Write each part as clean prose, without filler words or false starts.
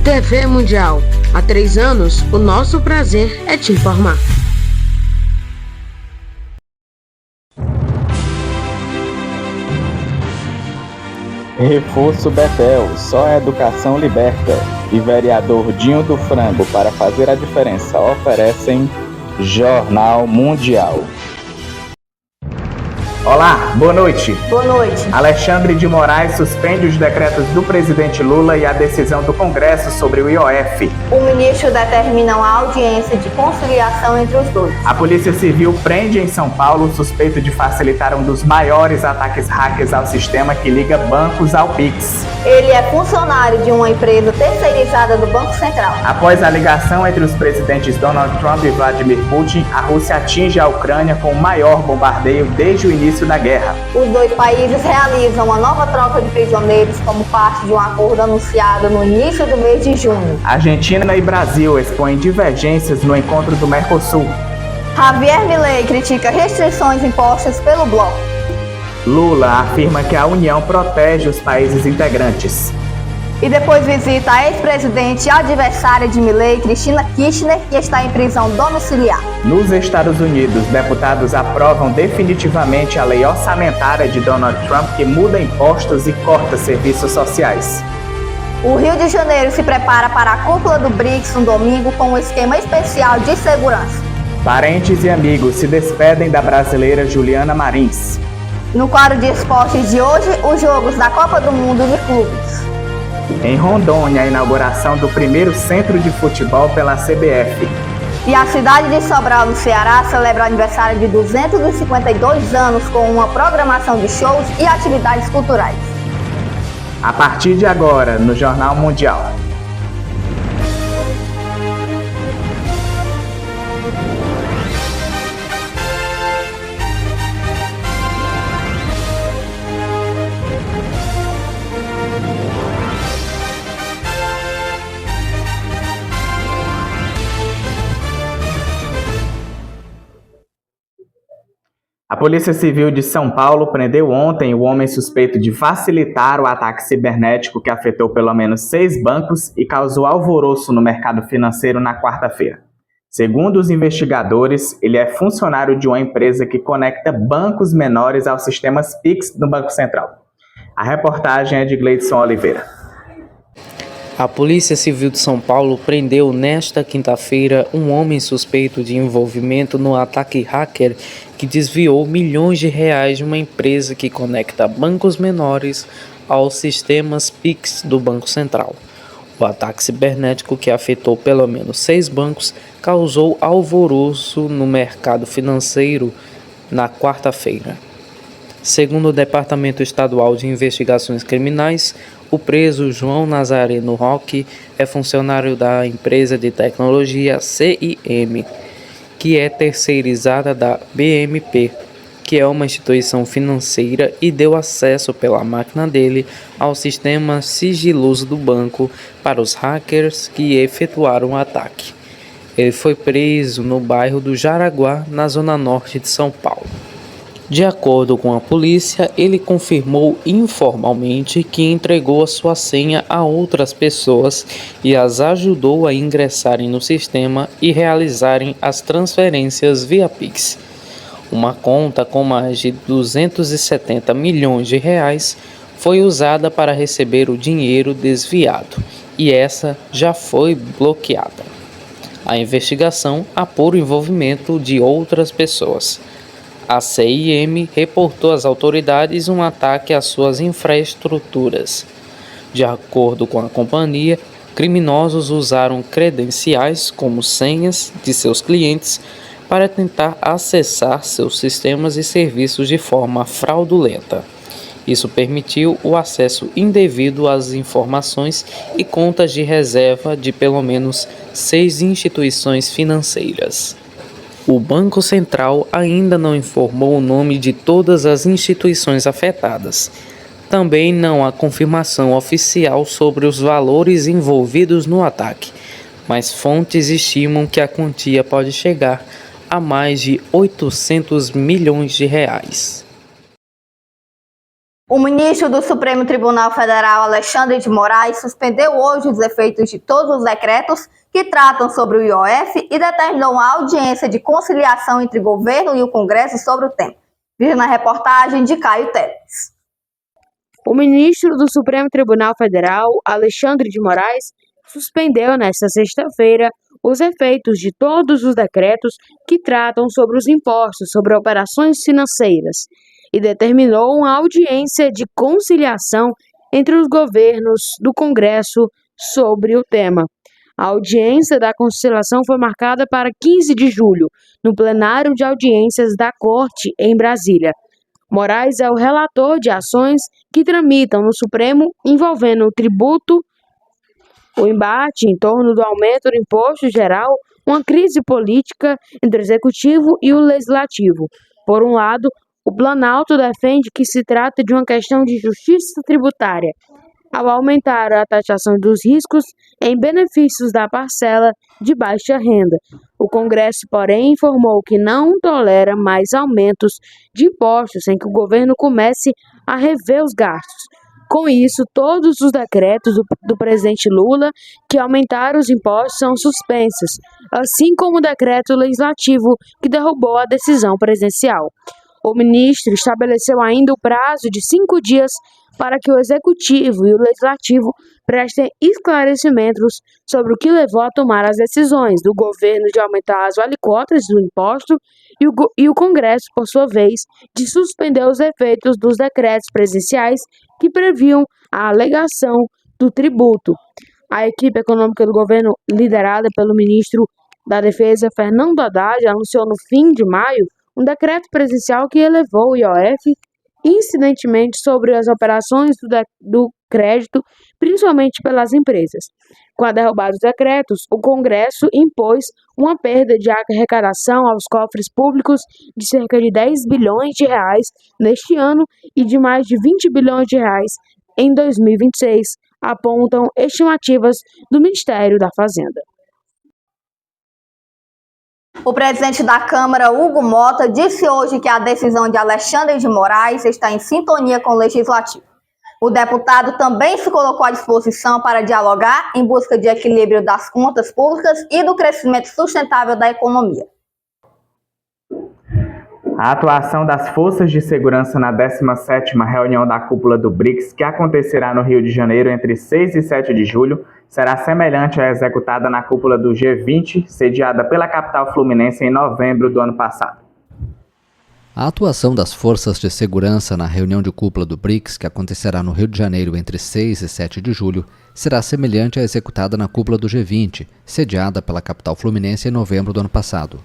TV Mundial. Há 3 anos, o nosso prazer é te informar. Reforço Betel, só a educação liberta. E vereador Dinho do Frango, para fazer a diferença, oferecem Jornal Mundial. Olá, boa noite. Boa noite. Alexandre de Moraes suspende os decretos do presidente Lula e a decisão do Congresso sobre o IOF. O ministro determina uma audiência de conciliação entre os dois. A Polícia Civil prende em São Paulo suspeito de facilitar um dos maiores ataques hackers ao sistema que liga bancos ao Pix. Ele é funcionário de uma empresa terceirizada do Banco Central. Após a ligação entre os presidentes Donald Trump e Vladimir Putin, a Rússia atinge a Ucrânia com o maior bombardeio desde o início da guerra. Os dois países realizam uma nova troca de prisioneiros como parte de um acordo anunciado no início do mês de junho. Argentina e Brasil expõem divergências no encontro do Mercosul. Javier Milei critica restrições impostas pelo bloco. Lula afirma que a União protege os países integrantes. E depois visita a ex-presidente e adversária de Milei, Cristina Kirchner, que está em prisão domiciliar. Nos Estados Unidos, deputados aprovam definitivamente a lei orçamentária de Donald Trump que muda impostos e corta serviços sociais. O Rio de Janeiro se prepara para a cúpula do BRICS no domingo com um esquema especial de segurança. Parentes e amigos se despedem da brasileira Juliana Marins. No quadro de esportes de hoje, os jogos da Copa do Mundo de Clubes. Em Rondônia, a inauguração do primeiro centro de futebol pela CBF. E a cidade de Sobral, no Ceará, celebra o aniversário de 252 anos com uma programação de shows e atividades culturais. A partir de agora, no Jornal Mundial. A Polícia Civil de São Paulo prendeu ontem o homem suspeito de facilitar o ataque cibernético que afetou pelo menos 6 bancos e causou alvoroço no mercado financeiro na quarta-feira. Segundo os investigadores, ele é funcionário de uma empresa que conecta bancos menores aos sistemas Pix do Banco Central. A reportagem é de Gleidson Oliveira. A Polícia Civil de São Paulo prendeu nesta quinta-feira um homem suspeito de envolvimento no ataque hacker que desviou milhões de reais de uma empresa que conecta bancos menores aos sistemas Pix do Banco Central. O ataque cibernético, que afetou pelo menos 6 bancos, causou alvoroço no mercado financeiro na quarta-feira. Segundo o Departamento Estadual de Investigações Criminais, o preso João Nazareno Roque é funcionário da empresa de tecnologia CIM, que é terceirizada da BMP, que é uma instituição financeira e deu acesso pela máquina dele ao sistema sigiloso do banco para os hackers que efetuaram o ataque. Ele foi preso no bairro do Jaraguá, na zona norte de São Paulo. De acordo com a polícia, ele confirmou informalmente que entregou a sua senha a outras pessoas e as ajudou a ingressarem no sistema e realizarem as transferências via Pix. Uma conta com mais de 270 milhões de reais foi usada para receber o dinheiro desviado e essa já foi bloqueada. A investigação apura o envolvimento de outras pessoas. A CIM reportou às autoridades um ataque às suas infraestruturas. De acordo com a companhia, criminosos usaram credenciais como senhas de seus clientes para tentar acessar seus sistemas e serviços de forma fraudulenta. Isso permitiu o acesso indevido às informações e contas de reserva de pelo menos 6 instituições financeiras. O Banco Central ainda não informou o nome de todas as instituições afetadas. Também não há confirmação oficial sobre os valores envolvidos no ataque, mas fontes estimam que a quantia pode chegar a mais de 800 milhões de reais. O ministro do Supremo Tribunal Federal, Alexandre de Moraes, suspendeu hoje os efeitos de todos os decretos que tratam sobre o IOF e determinou uma audiência de conciliação entre o governo e o Congresso sobre o tema. Veja na reportagem de Caio Teles. O ministro do Supremo Tribunal Federal, Alexandre de Moraes, suspendeu nesta sexta-feira os efeitos de todos os decretos que tratam sobre os impostos sobre operações financeiras e determinou uma audiência de conciliação entre os governos do Congresso sobre o tema. A audiência da conciliação foi marcada para 15 de julho, no plenário de audiências da Corte em Brasília. Moraes é o relator de ações que tramitam no Supremo envolvendo o tributo, o embate em torno do aumento do imposto geral, uma crise política entre o Executivo e o Legislativo. Por um lado, o Planalto defende que se trata de uma questão de justiça tributária, ao aumentar a taxação dos riscos em benefícios da parcela de baixa renda. O Congresso, porém, informou que não tolera mais aumentos de impostos sem que o governo comece a rever os gastos. Com isso, todos os decretos do presidente Lula que aumentaram os impostos são suspensos, assim como o decreto legislativo que derrubou a decisão presidencial. O ministro estabeleceu ainda o prazo de 5 dias para que o Executivo e o Legislativo prestem esclarecimentos sobre o que levou a tomar as decisões do governo de aumentar as alíquotas do imposto e o Congresso, por sua vez, de suspender os efeitos dos decretos presidenciais que previam a alegação do tributo. A equipe econômica do governo, liderada pelo ministro da Defesa, Fernando Haddad, anunciou no fim de maio um decreto presidencial que elevou o IOF incidentemente sobre as operações do crédito, principalmente pelas empresas. Com a derrubada dos decretos, o Congresso impôs uma perda de arrecadação aos cofres públicos de cerca de 10 bilhões de reais neste ano e de mais de 20 bilhões de reais em 2026, apontam estimativas do Ministério da Fazenda. O presidente da Câmara, Hugo Mota, disse hoje que a decisão de Alexandre de Moraes está em sintonia com o Legislativo. O deputado também se colocou à disposição para dialogar em busca de equilíbrio das contas públicas e do crescimento sustentável da economia. A atuação das forças de segurança na 17ª reunião da cúpula do BRICS, que acontecerá no Rio de Janeiro entre 6 e 7 de julho, será semelhante à executada na cúpula do G20, sediada pela capital fluminense em novembro do ano passado. A atuação das forças de segurança na reunião de cúpula do BRICS, que acontecerá no Rio de Janeiro entre 6 e 7 de julho, será semelhante à executada na cúpula do G20, sediada pela capital fluminense em novembro do ano passado.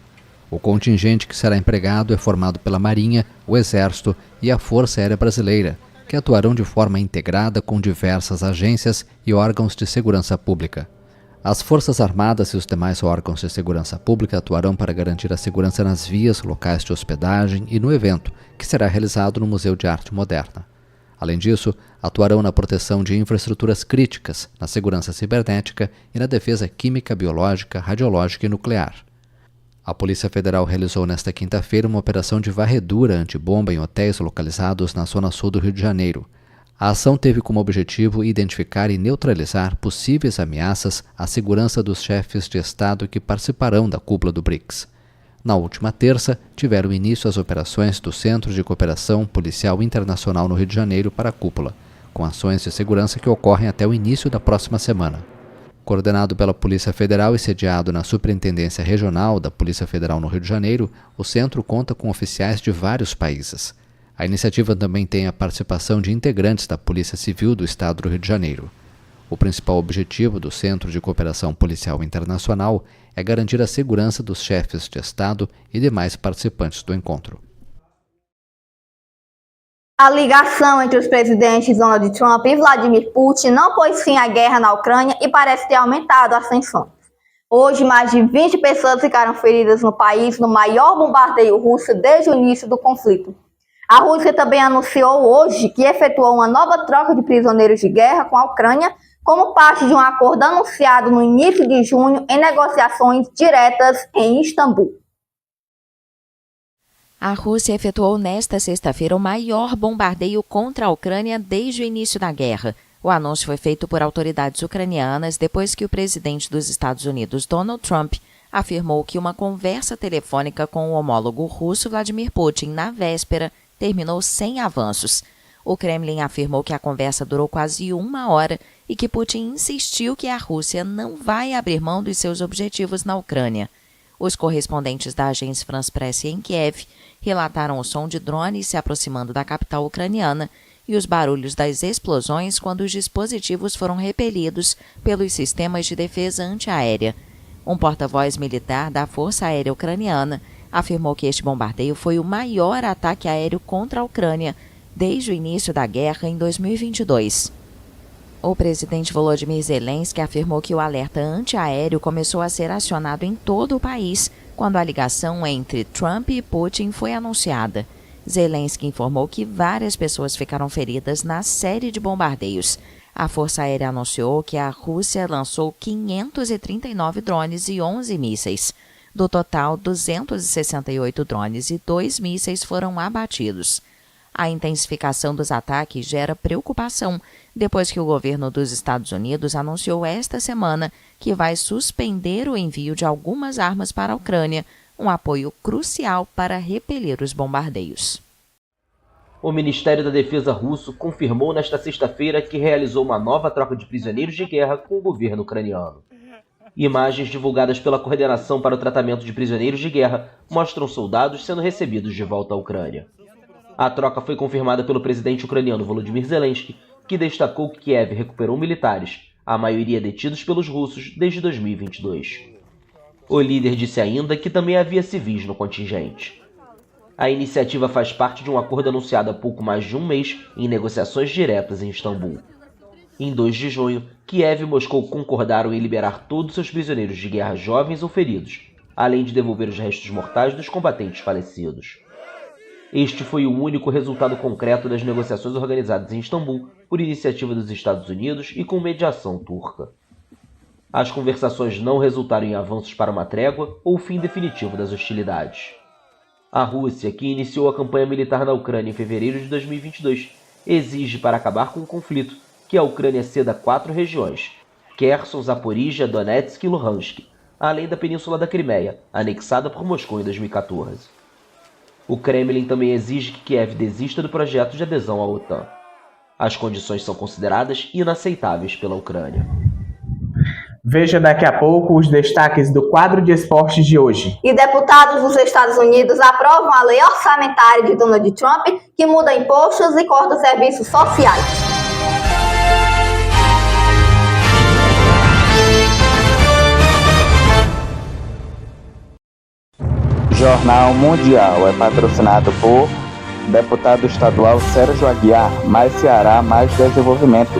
O contingente que será empregado é formado pela Marinha, o Exército e a Força Aérea Brasileira, que atuarão de forma integrada com diversas agências e órgãos de segurança pública. As Forças Armadas e os demais órgãos de segurança pública atuarão para garantir a segurança nas vias, locais de hospedagem e no evento, que será realizado no Museu de Arte Moderna. Além disso, atuarão na proteção de infraestruturas críticas, na segurança cibernética e na defesa química, biológica, radiológica e nuclear. A Polícia Federal realizou nesta quinta-feira uma operação de varredura antibomba em hotéis localizados na zona sul do Rio de Janeiro. A ação teve como objetivo identificar e neutralizar possíveis ameaças à segurança dos chefes de Estado que participarão da cúpula do BRICS. Na última terça, tiveram início as operações do Centro de Cooperação Policial Internacional no Rio de Janeiro para a cúpula, com ações de segurança que ocorrem até o início da próxima semana. Coordenado pela Polícia Federal e sediado na Superintendência Regional da Polícia Federal no Rio de Janeiro, o centro conta com oficiais de vários países. A iniciativa também tem a participação de integrantes da Polícia Civil do Estado do Rio de Janeiro. O principal objetivo do Centro de Cooperação Policial Internacional é garantir a segurança dos chefes de Estado e demais participantes do encontro. A ligação entre os presidentes Donald Trump e Vladimir Putin não pôs fim à guerra na Ucrânia e parece ter aumentado as tensões. Hoje, mais de 20 pessoas ficaram feridas no país no maior bombardeio russo desde o início do conflito. A Rússia também anunciou hoje que efetuou uma nova troca de prisioneiros de guerra com a Ucrânia como parte de um acordo anunciado no início de junho em negociações diretas em Istambul. A Rússia efetuou nesta sexta-feira o maior bombardeio contra a Ucrânia desde o início da guerra. O anúncio foi feito por autoridades ucranianas depois que o presidente dos Estados Unidos, Donald Trump, afirmou que uma conversa telefônica com o homólogo russo Vladimir Putin na véspera terminou sem avanços. O Kremlin afirmou que a conversa durou quase 1 hora e que Putin insistiu que a Rússia não vai abrir mão dos seus objetivos na Ucrânia. Os correspondentes da agência France Presse em Kiev relataram o som de drones se aproximando da capital ucraniana e os barulhos das explosões quando os dispositivos foram repelidos pelos sistemas de defesa antiaérea. Um porta-voz militar da Força Aérea Ucraniana afirmou que este bombardeio foi o maior ataque aéreo contra a Ucrânia desde o início da guerra em 2022. O presidente Volodymyr Zelensky afirmou que o alerta antiaéreo começou a ser acionado em todo o país quando a ligação entre Trump e Putin foi anunciada. Zelensky informou que várias pessoas ficaram feridas na série de bombardeios. A Força Aérea anunciou que a Rússia lançou 539 drones e 11 mísseis. Do total, 268 drones e 2 mísseis foram abatidos. A intensificação dos ataques gera preocupação depois que o governo dos Estados Unidos anunciou esta semana que vai suspender o envio de algumas armas para a Ucrânia, um apoio crucial para repelir os bombardeios. O Ministério da Defesa russo confirmou nesta sexta-feira que realizou uma nova troca de prisioneiros de guerra com o governo ucraniano. Imagens divulgadas pela Coordenação para o Tratamento de Prisioneiros de Guerra mostram soldados sendo recebidos de volta à Ucrânia. A troca foi confirmada pelo presidente ucraniano Volodymyr Zelensky, que destacou que Kiev recuperou militares, a maioria detidos pelos russos desde 2022. O líder disse ainda que também havia civis no contingente. A iniciativa faz parte de um acordo anunciado há pouco mais de um mês em negociações diretas em Istambul. Em 2 de junho, Kiev e Moscou concordaram em liberar todos seus prisioneiros de guerra jovens ou feridos, além de devolver os restos mortais dos combatentes falecidos. Este foi o único resultado concreto das negociações organizadas em Istambul por iniciativa dos Estados Unidos e com mediação turca. As conversações não resultaram em avanços para uma trégua ou o fim definitivo das hostilidades. A Rússia, que iniciou a campanha militar na Ucrânia em fevereiro de 2022, exige para acabar com o conflito que a Ucrânia ceda 4 regiões, Kherson, Zaporígia, Donetsk e Luhansk, além da Península da Crimeia, anexada por Moscou em 2014. O Kremlin também exige que Kiev desista do projeto de adesão à OTAN. As condições são consideradas inaceitáveis pela Ucrânia. Veja daqui a pouco os destaques do quadro de esportes de hoje. E deputados dos Estados Unidos aprovam a lei orçamentária de Donald Trump que muda impostos e corta serviços sociais. Jornal Mundial é patrocinado por deputado estadual Sérgio Aguiar, mais Ceará, mais desenvolvimento.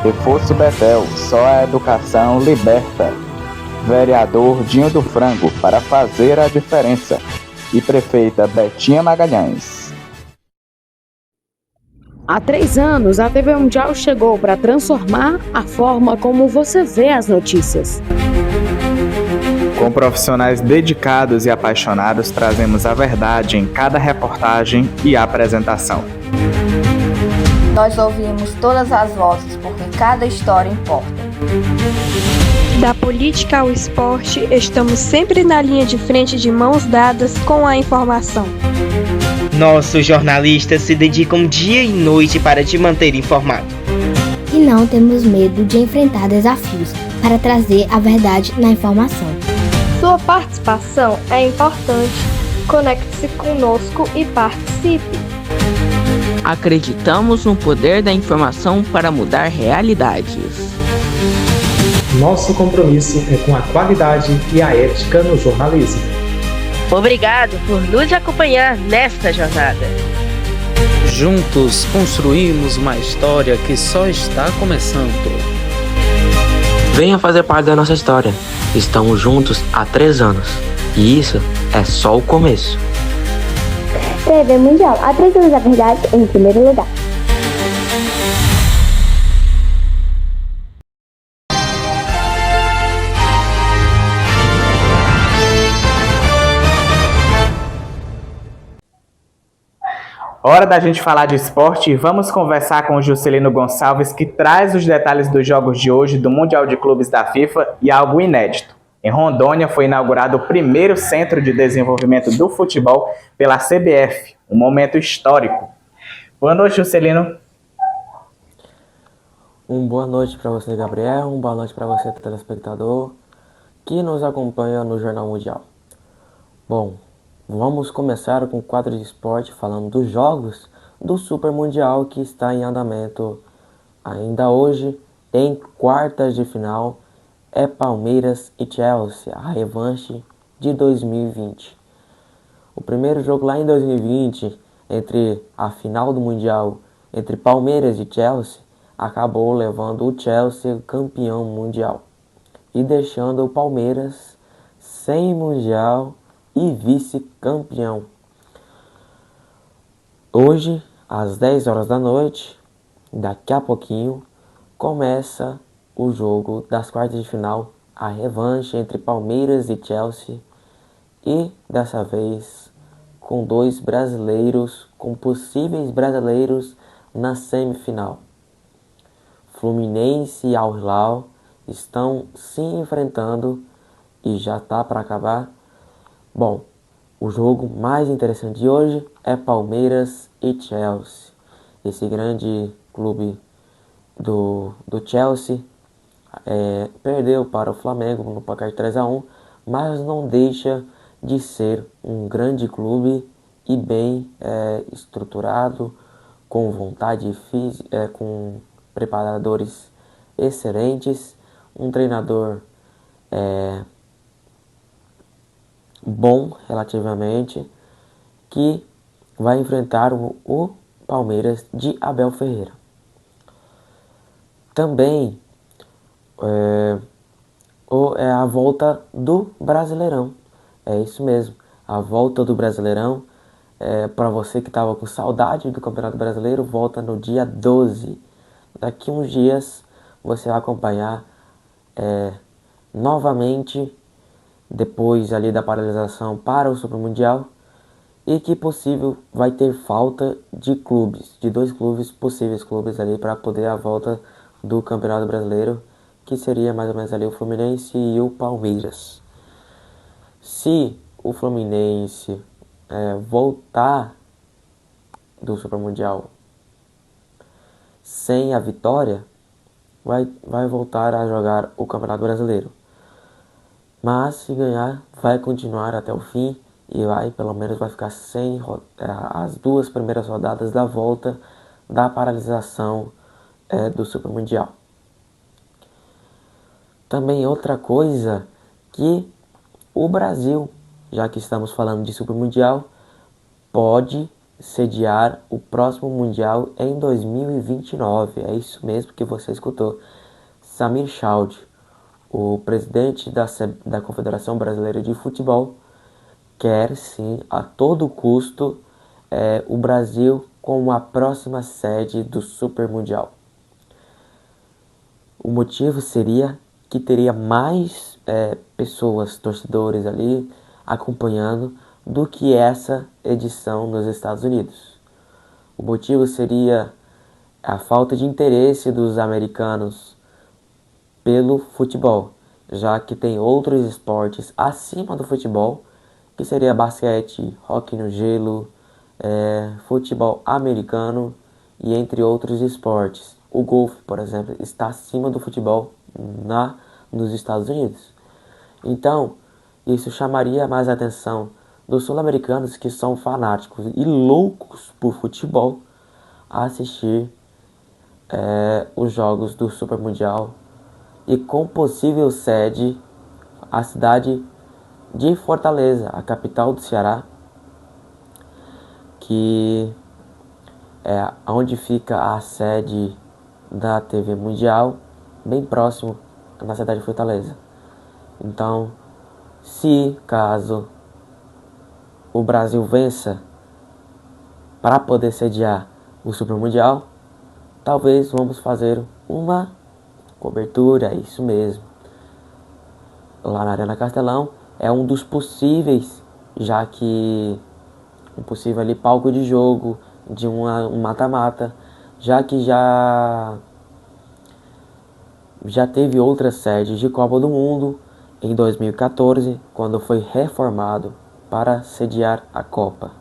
Reforço Betel, só a educação liberta. Vereador Dinho do Frango, para fazer a diferença. E prefeita Betinha Magalhães. Há 3 anos, a TV Mundial chegou para transformar a forma como você vê as notícias. Com profissionais dedicados e apaixonados, trazemos a verdade em cada reportagem e apresentação. Nós ouvimos todas as vozes, porque cada história importa. Da política ao esporte, estamos sempre na linha de frente, de mãos dadas com a informação. Nossos jornalistas se dedicam dia e noite para te manter informado. E não temos medo de enfrentar desafios para trazer a verdade na informação. Sua participação é importante. Conecte-se conosco e participe. Acreditamos no poder da informação para mudar realidades. Nosso compromisso é com a qualidade e a ética no jornalismo. Obrigado por nos acompanhar nesta jornada. Juntos construímos uma história que só está começando. Venha fazer parte da nossa história. Estamos juntos há 3 anos. E isso é só o começo. TV Mundial, há 3 anos a verdade em primeiro lugar. Hora da gente falar de esporte e vamos conversar com o Juscelino Gonçalves, que traz os detalhes dos jogos de hoje do Mundial de Clubes da FIFA e algo inédito. Em Rondônia foi inaugurado o primeiro centro de desenvolvimento do futebol pela CBF, um momento histórico. Boa noite, Juscelino. Boa noite para você, Gabriel. Boa noite para você, telespectador, que nos acompanha no Jornal Mundial. Bom, vamos começar com o quadro de esporte falando dos jogos do Super Mundial que está em andamento ainda hoje, em quartas de final, é Palmeiras e Chelsea, a revanche de 2020. O primeiro jogo lá em 2020, entre a final do Mundial entre Palmeiras e Chelsea, acabou levando o Chelsea campeão mundial e deixando o Palmeiras sem Mundial e vice-campeão. Hoje, às 10 horas da noite, daqui a pouquinho, começa o jogo das quartas de final, a revanche entre Palmeiras e Chelsea, e dessa vez com dois brasileiros, com possíveis brasileiros na semifinal. Fluminense e Al Hilal estão se enfrentando e já está para acabar. Bom, o jogo mais interessante de hoje é Palmeiras e Chelsea. Esse grande clube do Chelsea perdeu para o Flamengo no placar de 3-1, mas não deixa de ser um grande clube e bem estruturado, com vontade física, com preparadores excelentes, um treinador bom relativamente, que vai enfrentar o Palmeiras de Abel Ferreira. Também é a volta do Brasileirão. É isso mesmo, a volta do Brasileirão. Para você que estava com saudade do Campeonato Brasileiro, volta no dia 12. Daqui uns dias você vai acompanhar novamente, depois ali da paralisação para o Super Mundial, e que possível vai ter falta de clubes, de dois clubes, possíveis clubes ali para poder a volta do Campeonato Brasileiro, que seria mais ou menos ali o Fluminense e o Palmeiras. Se o Fluminense voltar do Super Mundial sem a vitória, vai voltar a jogar o Campeonato Brasileiro. Mas se ganhar, vai continuar até o fim e pelo menos vai ficar sem as duas primeiras rodadas da volta da paralisação do Super Mundial. Também outra coisa, que o Brasil, já que estamos falando de Super Mundial, pode sediar o próximo Mundial em 2029. É isso mesmo que você escutou. Samir Chowdhury, o presidente da Confederação Brasileira de Futebol, quer sim, a todo custo, o Brasil como a próxima sede do Super Mundial. O motivo seria que teria mais pessoas, torcedores ali, acompanhando do que essa edição nos Estados Unidos. O motivo seria a falta de interesse dos americanos pelo futebol, já que tem outros esportes acima do futebol, que seria basquete, hóquei no gelo, futebol americano e entre outros esportes. O golfe, por exemplo, está acima do futebol nos Estados Unidos. Então, isso chamaria mais a atenção dos sul-americanos, que são fanáticos e loucos por futebol, a assistir os jogos do Super Mundial, e com possível sede a cidade de Fortaleza, a capital do Ceará, que é onde fica a sede da TV Mundial, bem próximo na cidade de Fortaleza. Então, se caso o Brasil vença para poder sediar o Super Mundial, talvez vamos fazer uma cobertura, é isso mesmo. Lá na Arena Castelão é um dos possíveis, já que um possível ali palco de jogo, de um mata-mata, já que já teve outras sedes de Copa do Mundo em 2014, quando foi reformado para sediar a Copa.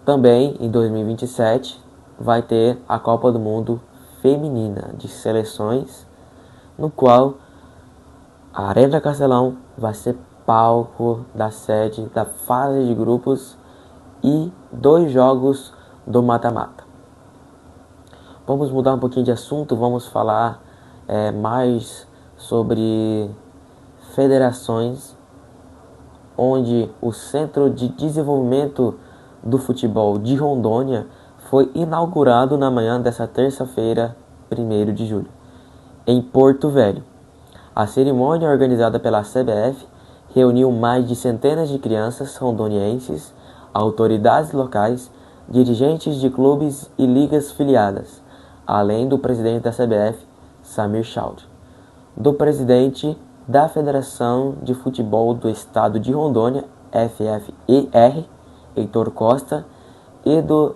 Também em 2027 vai ter a Copa do Mundo Feminina de Seleções, no qual a Arena Castelão vai ser palco da sede da fase de grupos e 2 jogos do mata-mata. Vamos mudar um pouquinho de assunto, vamos falar mais sobre federações, onde o Centro de Desenvolvimento do Futebol de Rondônia foi inaugurado na manhã desta terça-feira, 1º de julho, em Porto Velho. A cerimônia, organizada pela CBF, reuniu mais de centenas de crianças rondonienses, autoridades locais, dirigentes de clubes e ligas filiadas, além do presidente da CBF, Samir Chaudhry, do presidente da Federação de Futebol do Estado de Rondônia, FFER, Heitor Costa, e do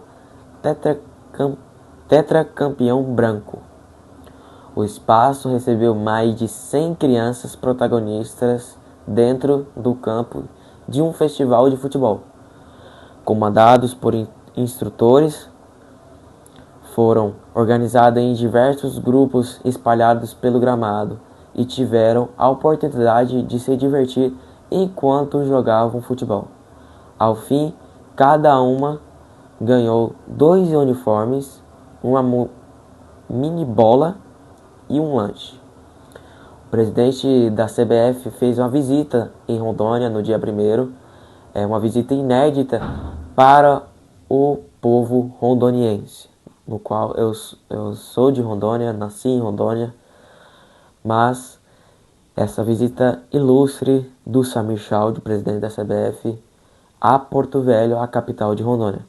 tetracampeão branco. O espaço recebeu mais de 100 crianças protagonistas dentro do campo de um festival de futebol. Comandados por instrutores, foram organizados em diversos grupos espalhados pelo gramado e tiveram a oportunidade de se divertir enquanto jogavam futebol. Ao fim, cada uma ganhou 2 uniformes, uma mini bola e um lanche. O presidente da CBF fez uma visita em Rondônia no dia 1º, uma visita inédita para o povo rondoniense, no qual eu sou de Rondônia, nasci em Rondônia, mas essa visita ilustre do Samir Chaudhry, presidente da CBF, a Porto Velho, a capital de Rondônia,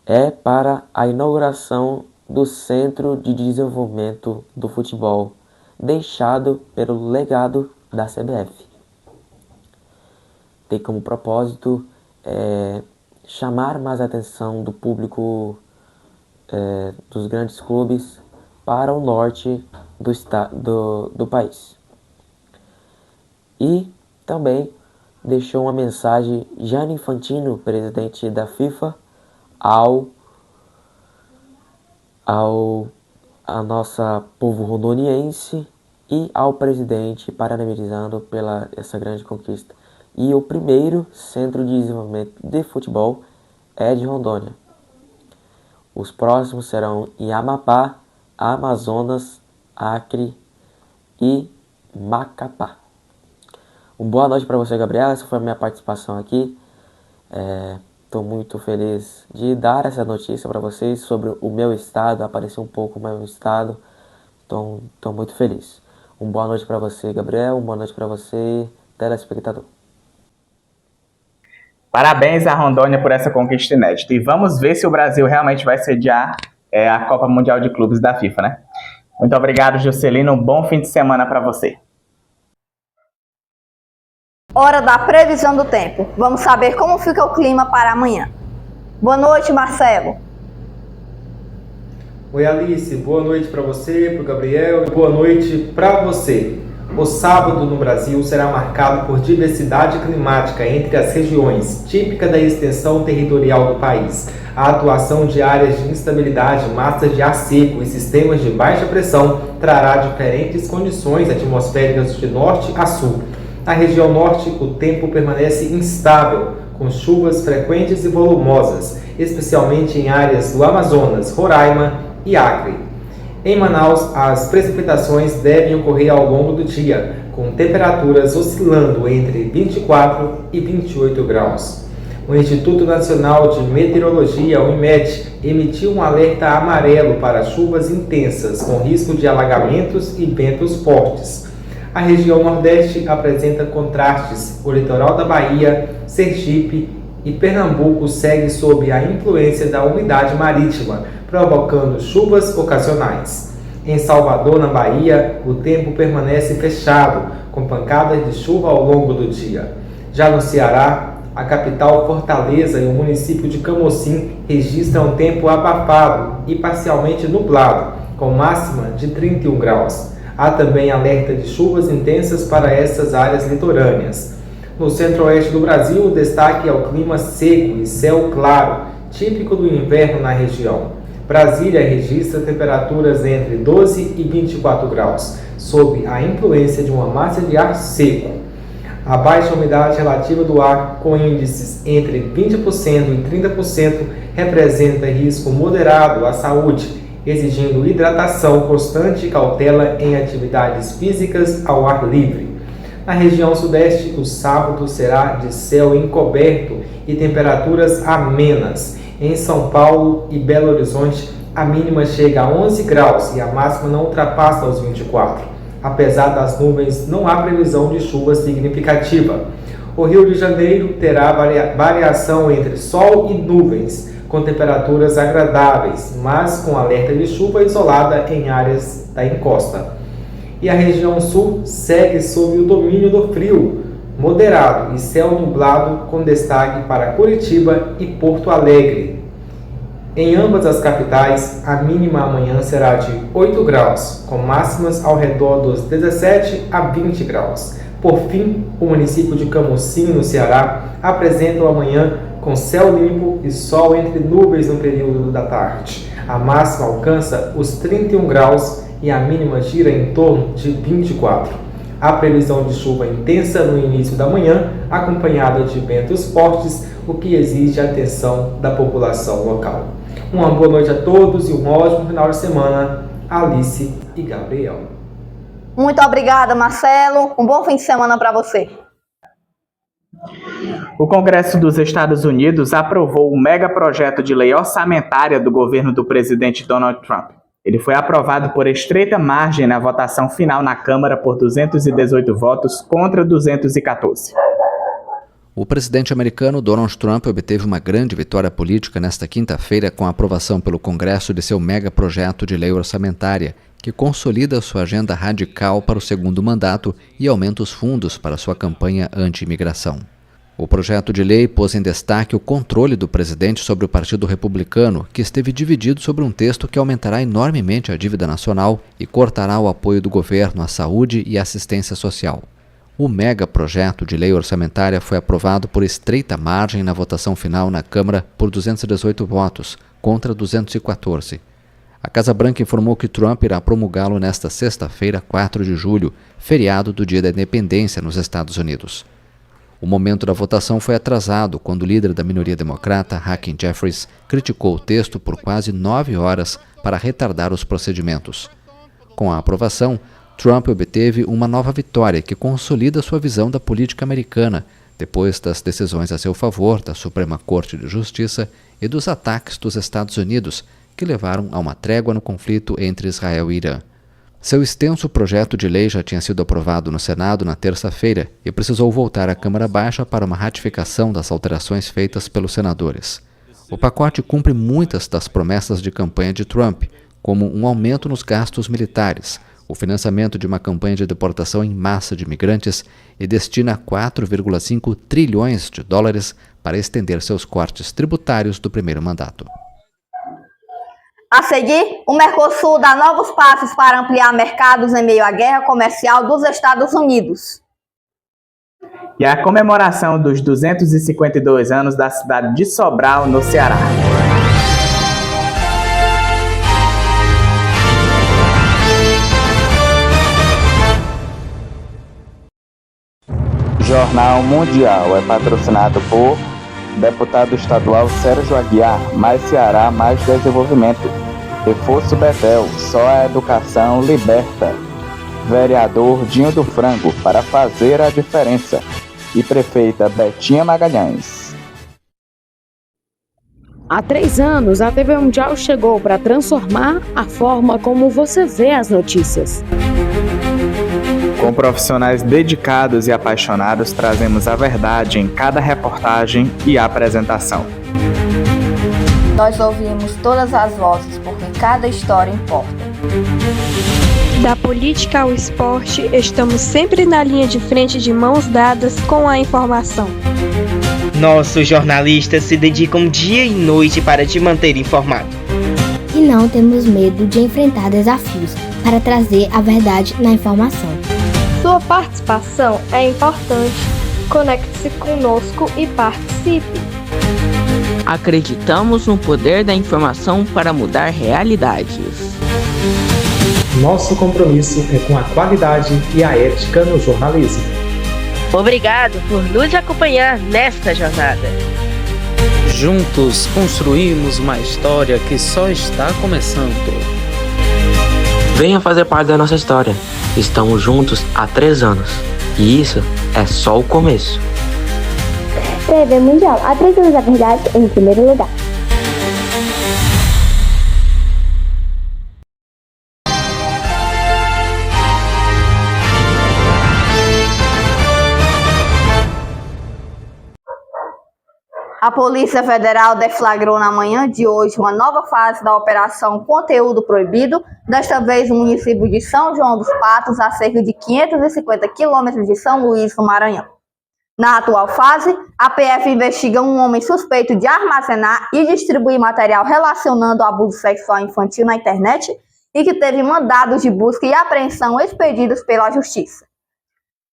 é para a inauguração do Centro de Desenvolvimento do Futebol, deixado pelo legado da CBF. Tem como propósito chamar mais a atenção do público dos grandes clubes para o norte do país. E também deixou uma mensagem Gianni Infantino, presidente da FIFA, a nossa povo rondoniense e ao presidente, parabenizando pela essa grande conquista. E o primeiro centro de desenvolvimento de futebol é de Rondônia. Os próximos serão em Amapá, Amazonas, Acre e Macapá. Uma boa noite para você, Gabriela. Essa foi a minha participação aqui. Estou muito feliz de dar essa notícia para vocês sobre o meu estado, aparecer um pouco o meu estado. Estou muito feliz. Uma boa noite para você, Gabriel. Uma boa noite para você, telespectador. Parabéns a Rondônia por essa conquista inédita. E vamos ver se o Brasil realmente vai sediar a Copa Mundial de Clubes da FIFA, né? Muito obrigado, Juscelino. Um bom fim de semana para você. Hora da previsão do tempo. Vamos saber como fica o clima para amanhã. Boa noite, Marcelo. Oi, Alice. Boa noite para você, para o Gabriel e boa noite para você. O sábado no Brasil será marcado por diversidade climática entre as regiões, típica da extensão territorial do país. A atuação de áreas de instabilidade, massas de ar seco e sistemas de baixa pressão trará diferentes condições atmosféricas de norte a sul. Na região norte, o tempo permanece instável, com chuvas frequentes e volumosas, especialmente em áreas do Amazonas, Roraima e Acre. Em Manaus, as precipitações devem ocorrer ao longo do dia, com temperaturas oscilando entre 24 e 28 graus. O Instituto Nacional de Meteorologia, o INMET, emitiu um alerta amarelo para chuvas intensas, com risco de alagamentos e ventos fortes. A região Nordeste apresenta contrastes. O litoral da Bahia, Sergipe e Pernambuco segue sob a influência da umidade marítima, provocando chuvas ocasionais. Em Salvador, na Bahia, o tempo permanece fechado, com pancadas de chuva ao longo do dia. Já no Ceará, A capital Fortaleza e o município de Camocim registram tempo abafado e parcialmente nublado, com máxima de 31 graus. Há também alerta de chuvas intensas para essas áreas litorâneas. No centro-oeste do Brasil, o destaque é o clima seco e céu claro, típico do inverno na região. Brasília registra temperaturas entre 12 e 24 graus, sob a influência de uma massa de ar seco. A baixa umidade relativa do ar, com índices entre 20% e 30%, representa risco moderado à saúde, exigindo hidratação constante e cautela em atividades físicas ao ar livre. Na região sudeste, o sábado será de céu encoberto e temperaturas amenas. Em São Paulo e Belo Horizonte, a mínima chega a 11 graus e a máxima não ultrapassa os 24. Apesar das nuvens, não há previsão de chuva significativa. O Rio de Janeiro terá variação entre sol e nuvens, com temperaturas agradáveis, mas com alerta de chuva isolada em áreas da encosta. E a região sul segue sob o domínio do frio moderado e céu nublado, com destaque para Curitiba e Porto Alegre. Em ambas as capitais, a mínima amanhã será de 8 graus, com máximas ao redor dos 17 a 20 graus. Por fim, o município de Camocim, no Ceará, apresenta o amanhã com céu limpo e sol entre nuvens no período da tarde. A máxima alcança os 31 graus e a mínima gira em torno de 24. Há previsão de chuva intensa no início da manhã, acompanhada de ventos fortes, o que exige a atenção da população local. Uma boa noite a todos e um ótimo final de semana. Alice e Gabriel. Muito obrigada, Marcelo. Um bom fim de semana para você. O Congresso dos Estados Unidos aprovou o megaprojeto de lei orçamentária do governo do presidente Donald Trump. Ele foi aprovado por estreita margem na votação final na Câmara por 218 votos contra 214. O presidente americano Donald Trump obteve uma grande vitória política nesta quinta-feira com a aprovação pelo Congresso de seu megaprojeto de lei orçamentária, que consolida sua agenda radical para o segundo mandato e aumenta os fundos para sua campanha anti-imigração. O projeto de lei pôs em destaque o controle do presidente sobre o Partido Republicano, que esteve dividido sobre um texto que aumentará enormemente a dívida nacional e cortará o apoio do governo à saúde e assistência social. O megaprojeto de lei orçamentária foi aprovado por estreita margem na votação final na Câmara por 218 votos, contra 214. A Casa Branca informou que Trump irá promulgá-lo nesta sexta-feira, 4 de julho, feriado do Dia da Independência nos Estados Unidos. O momento da votação foi atrasado quando o líder da minoria democrata, Hakeem Jeffries, criticou o texto por quase 9 horas para retardar os procedimentos. Com a aprovação, Trump obteve uma nova vitória que consolida sua visão da política americana, depois das decisões a seu favor da Suprema Corte de Justiça e dos ataques dos Estados Unidos, que levaram a uma trégua no conflito entre Israel e Irã. Seu extenso projeto de lei já tinha sido aprovado no Senado na terça-feira e precisou voltar à Câmara Baixa para uma ratificação das alterações feitas pelos senadores. O pacote cumpre muitas das promessas de campanha de Trump, como um aumento nos gastos militares, o financiamento de uma campanha de deportação em massa de imigrantes e destina 4,5 trilhões de dólares para estender seus cortes tributários do primeiro mandato. A seguir, o Mercosul dá novos passos para ampliar mercados em meio à guerra comercial dos Estados Unidos. E a comemoração dos 252 anos da cidade de Sobral, no Ceará. Jornal Mundial é patrocinado por deputado estadual Sérgio Aguiar, mais Ceará, mais desenvolvimento. Reforço Betel, só a educação liberta. Vereador Dinho do Frango, para fazer a diferença. E prefeita Betinha Magalhães. Há 3 anos, a TV Mundial chegou para transformar a forma como você vê as notícias. Com profissionais dedicados e apaixonados, trazemos a verdade em cada reportagem e apresentação. Nós ouvimos todas as vozes, porque cada história importa. Da política ao esporte, estamos sempre na linha de frente de mãos dadas com a informação. Nossos jornalistas se dedicam dia e noite para te manter informado. E não temos medo de enfrentar desafios para trazer a verdade na informação. Sua participação é importante. Conecte-se conosco e participe. Acreditamos no poder da informação para mudar realidades. Nosso compromisso é com a qualidade e a ética no jornalismo. Obrigado por nos acompanhar nesta jornada. Juntos construímos uma história que só está começando. Venha fazer parte da nossa história. Estamos juntos há 3 anos. E isso é só o começo. TV Mundial, há 3 anos a verdade em primeiro lugar. A Polícia Federal deflagrou na manhã de hoje uma nova fase da Operação Conteúdo Proibido, desta vez no município de São João dos Patos, a cerca de 550 quilômetros de São Luís, no Maranhão. Na atual fase, a PF investiga um homem suspeito de armazenar e distribuir material relacionando o abuso sexual infantil na internet e que teve mandados de busca e apreensão expedidos pela Justiça.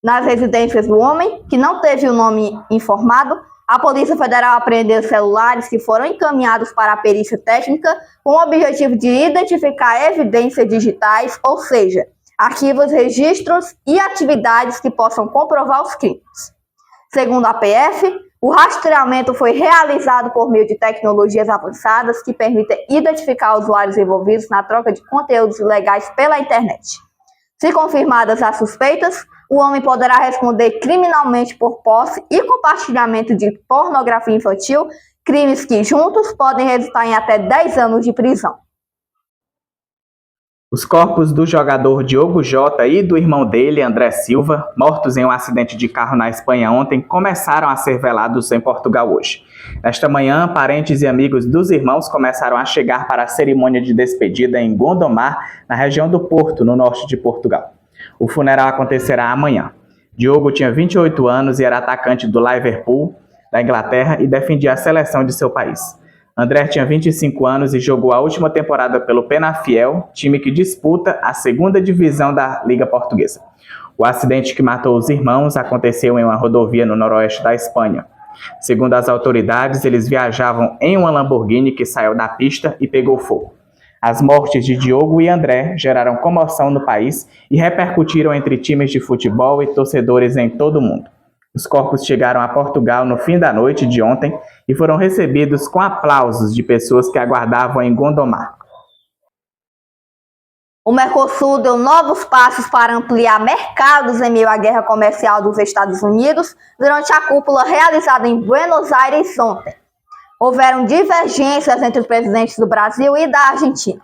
Nas residências do homem, que não teve o nome informado, a Polícia Federal apreendeu celulares que foram encaminhados para a perícia técnica com o objetivo de identificar evidências digitais, ou seja, arquivos, registros e atividades que possam comprovar os crimes. Segundo a PF, o rastreamento foi realizado por meio de tecnologias avançadas que permitem identificar usuários envolvidos na troca de conteúdos ilegais pela internet. Se confirmadas as suspeitas, o homem poderá responder criminalmente por posse e compartilhamento de pornografia infantil, crimes que juntos podem resultar em até 10 anos de prisão. Os corpos do jogador Diogo Jota e do irmão dele, André Silva, mortos em um acidente de carro na Espanha ontem, começaram a ser velados em Portugal hoje. Nesta manhã, parentes e amigos dos irmãos começaram a chegar para a cerimônia de despedida em Gondomar, na região do Porto, no norte de Portugal. O funeral acontecerá amanhã. Diogo tinha 28 anos e era atacante do Liverpool, da Inglaterra, e defendia a seleção de seu país. André tinha 25 anos e jogou a última temporada pelo Penafiel, time que disputa a 2ª divisão da Liga Portuguesa. O acidente que matou os irmãos aconteceu em uma rodovia no noroeste da Espanha. Segundo as autoridades, eles viajavam em uma Lamborghini que saiu da pista e pegou fogo. As mortes de Diogo e André geraram comoção no país e repercutiram entre times de futebol e torcedores em todo o mundo. Os corpos chegaram a Portugal no fim da noite de ontem e foram recebidos com aplausos de pessoas que aguardavam em Gondomar. O Mercosul deu novos passos para ampliar mercados em meio à guerra comercial dos Estados Unidos durante a cúpula realizada em Buenos Aires ontem. Houveram divergências entre os presidentes do Brasil e da Argentina.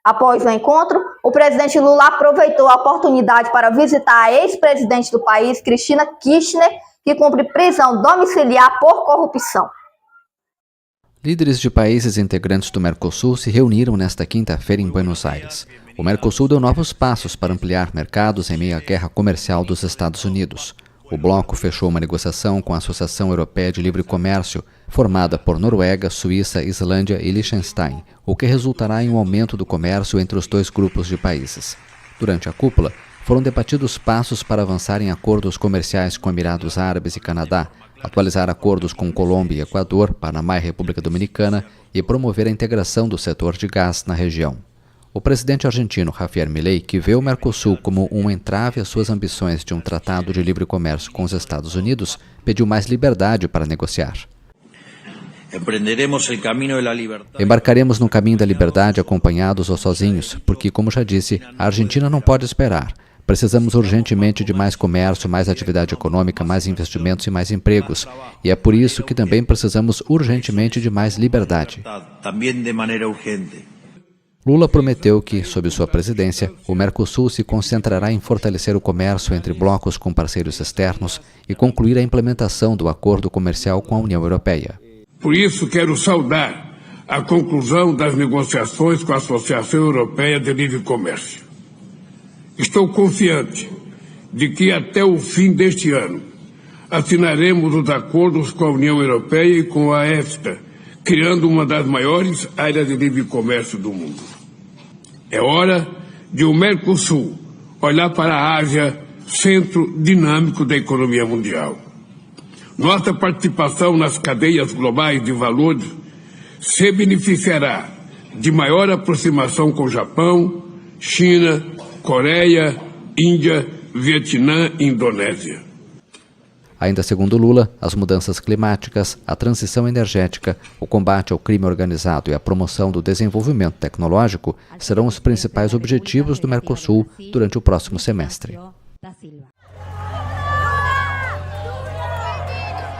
Após o encontro, o presidente Lula aproveitou a oportunidade para visitar a ex-presidente do país, Cristina Kirchner, que cumpre prisão domiciliar por corrupção. Líderes de países integrantes do Mercosul se reuniram nesta quinta-feira em Buenos Aires. O Mercosul deu novos passos para ampliar mercados em meio à guerra comercial dos Estados Unidos. O bloco fechou uma negociação com a Associação Europeia de Livre Comércio, formada por Noruega, Suíça, Islândia e Liechtenstein, o que resultará em um aumento do comércio entre os dois grupos de países. Durante a cúpula, foram debatidos passos para avançar em acordos comerciais com Emirados Árabes e Canadá, atualizar acordos com Colômbia e Equador, Panamá e República Dominicana e promover a integração do setor de gás na região. O presidente argentino Javier Milei, que vê o Mercosul como um entrave às suas ambições de um tratado de livre comércio com os Estados Unidos, pediu mais liberdade para negociar. Embarcaremos no caminho da liberdade acompanhados ou sozinhos, porque, como já disse, a Argentina não pode esperar. Precisamos urgentemente de mais comércio, mais atividade econômica, mais investimentos e mais empregos. E é por isso que também precisamos urgentemente de mais liberdade. Lula prometeu que, sob sua presidência, o Mercosul se concentrará em fortalecer o comércio entre blocos com parceiros externos e concluir a implementação do acordo comercial com a União Europeia. Por isso, quero saudar a conclusão das negociações com a Associação Europeia de Livre Comércio. Estou confiante de que até o fim deste ano assinaremos os acordos com a União Europeia e com a EFTA, criando uma das maiores áreas de livre comércio do mundo. É hora de o Mercosul olhar para a Ásia, centro dinâmico da economia mundial. Nossa participação nas cadeias globais de valores se beneficiará de maior aproximação com o Japão, China, Coreia, Índia, Vietnã e Indonésia. Ainda segundo Lula, as mudanças climáticas, a transição energética, o combate ao crime organizado e a promoção do desenvolvimento tecnológico serão os principais objetivos do Mercosul durante o próximo semestre.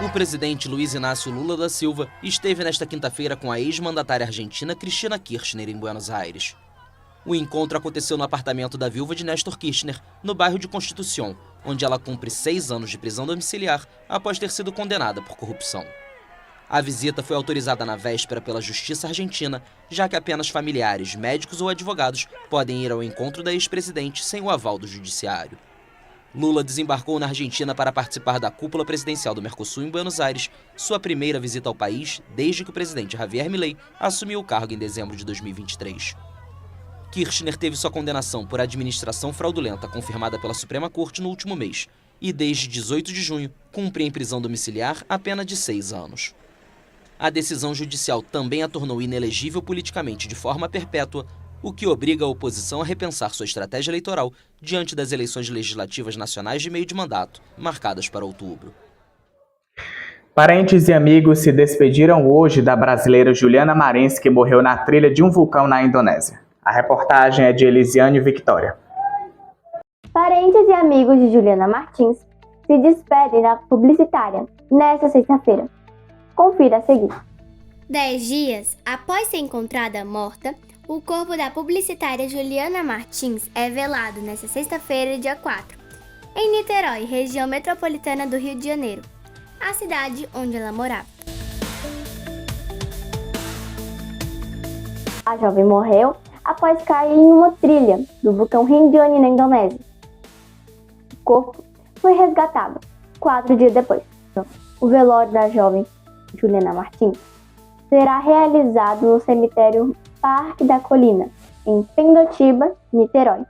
O presidente Luiz Inácio Lula da Silva esteve nesta quinta-feira com a ex-mandatária argentina Cristina Kirchner em Buenos Aires. O encontro aconteceu no apartamento da viúva de Néstor Kirchner, no bairro de Constitución, onde ela cumpre 6 anos de prisão domiciliar após ter sido condenada por corrupção. A visita foi autorizada na véspera pela Justiça Argentina, já que apenas familiares, médicos ou advogados podem ir ao encontro da ex-presidente sem o aval do judiciário. Lula desembarcou na Argentina para participar da cúpula presidencial do Mercosul em Buenos Aires, sua primeira visita ao país desde que o presidente Javier Milei assumiu o cargo em dezembro de 2023. Kirchner teve sua condenação por administração fraudulenta confirmada pela Suprema Corte no último mês e, desde 18 de junho, cumpre em prisão domiciliar a pena de 6 anos. A decisão judicial também a tornou inelegível politicamente de forma perpétua, o que obriga a oposição a repensar sua estratégia eleitoral diante das eleições legislativas nacionais de meio de mandato, marcadas para outubro. Parentes e amigos se despediram hoje da brasileira Juliana Marins, que morreu na trilha de um vulcão na Indonésia. A reportagem é de Elisiane Victória. Parentes e amigos de Juliana Martins se despedem da publicitária nesta sexta-feira. Confira a seguir. 10 dias após ser encontrada morta, o corpo da publicitária Juliana Martins é velado nesta sexta-feira, dia 4, em Niterói, região metropolitana do Rio de Janeiro, a cidade onde ela morava. A jovem morreu após cair em uma trilha do vulcão Rinjani, na Indonésia. O corpo foi resgatado 4 dias depois. O velório da jovem Juliana Martins será realizado no cemitério Parque da Colina, em Pendotiba, Niterói.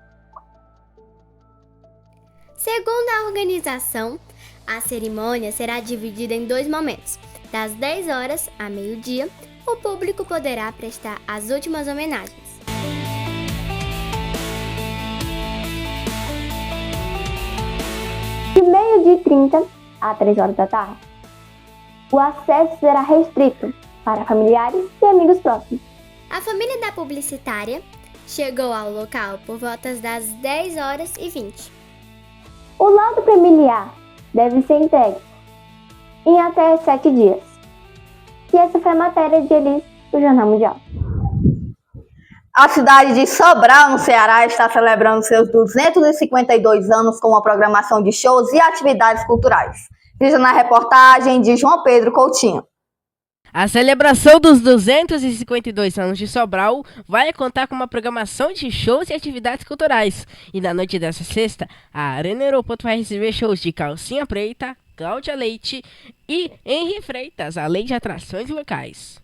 Segundo a organização, a cerimônia será dividida em 2 momentos. Das 10 horas a meio-dia, o público poderá prestar as últimas homenagens. De meio-dia e 30 a 3 horas da tarde, o acesso será restrito para familiares e amigos próximos. A família da publicitária chegou ao local por volta das 10h20. O laudo familiar deve ser entregue em até 7 dias. E essa foi a matéria de Elis do Jornal Mundial. A cidade de Sobral, no Ceará, está celebrando seus 252 anos com uma programação de shows e atividades culturais. Veja na reportagem de João Pedro Coutinho. A celebração dos 252 anos de Sobral vai contar com uma programação de shows e atividades culturais. E na noite dessa sexta, a Arena Aeroporto vai receber shows de Calcinha Preta, Cláudia Leite e Henri Freitas, além de atrações locais.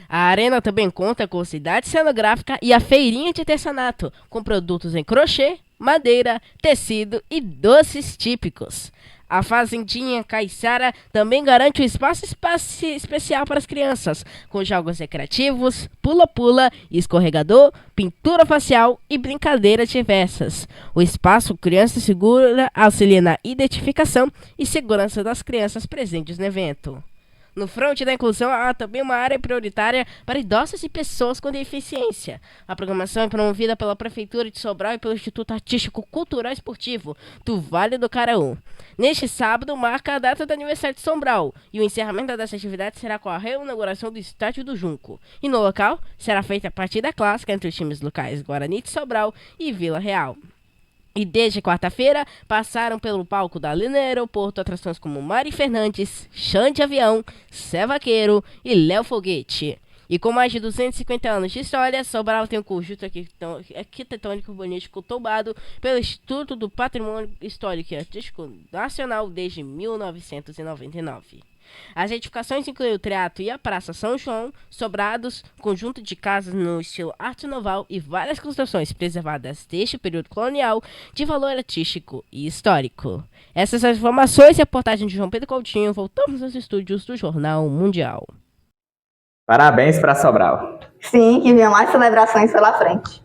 A arena também conta com cidade cenográfica e a feirinha de artesanato, com produtos em crochê, madeira, tecido e doces típicos. A Fazendinha Caiçara também garante um espaço especial para as crianças, com jogos recreativos, pula-pula, escorregador, pintura facial e brincadeiras diversas. O espaço Criança Segura auxilia na identificação e segurança das crianças presentes no evento. No fronte da inclusão, há também uma área prioritária para idosos e pessoas com deficiência. A programação é promovida pela Prefeitura de Sobral e pelo Instituto Artístico Cultural e Esportivo do Vale do Caraú. Neste sábado, marca a data do aniversário de Sobral, e o encerramento dessa atividade será com a reinauguração do Estádio do Junco. E no local, será feita a partida clássica entre os times locais Guarani de Sobral e Vila Real. E desde quarta-feira, passaram pelo palco da Arena Aeroporto atrações como Mari Fernandes, Xande Avião, Cé Vaqueiro e Léo Foguete. E com mais de 250 anos de história, Sobral tem um conjunto arquitetônico urbanístico tombado pelo Instituto do Patrimônio Histórico e Artístico Nacional desde 1999. As edificações incluem o Teatro e a Praça São João, sobrados, conjunto de casas no estilo Arte Nouveau e várias construções preservadas deste período colonial de valor artístico e histórico. Essas são as informações e a reportagem de João Pedro Coutinho. Voltamos aos estúdios do Jornal Mundial. Parabéns para Sobral. Sim, que venham mais celebrações pela frente.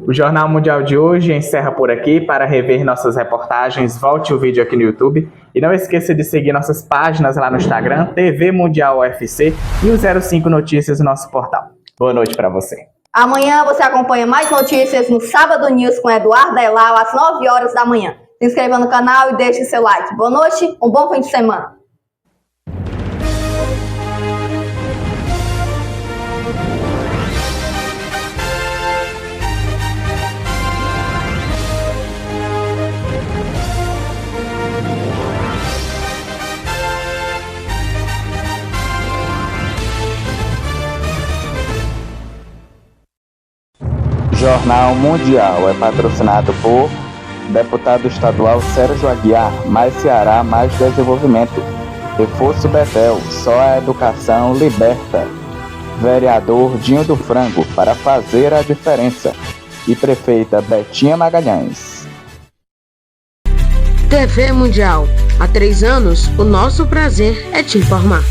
O Jornal Mundial de hoje encerra por aqui. Para rever nossas reportagens, volte o vídeo aqui no YouTube. E não esqueça de seguir nossas páginas lá no Instagram, TV Mundial UFC e o 05 Notícias no nosso portal. Boa noite para você. Amanhã você acompanha mais notícias no Sábado News com Eduardo Elau às 9 horas da manhã. Se inscreva no canal e deixe seu like. Boa noite, um bom fim de semana. Jornal Mundial é patrocinado por deputado estadual Sérgio Aguiar, mais Ceará, mais desenvolvimento. Reforço Betel, só a educação liberta. Vereador Dinho do Frango, para fazer a diferença. E prefeita Betinha Magalhães. TV Mundial. Há 3 anos, o nosso prazer é te informar.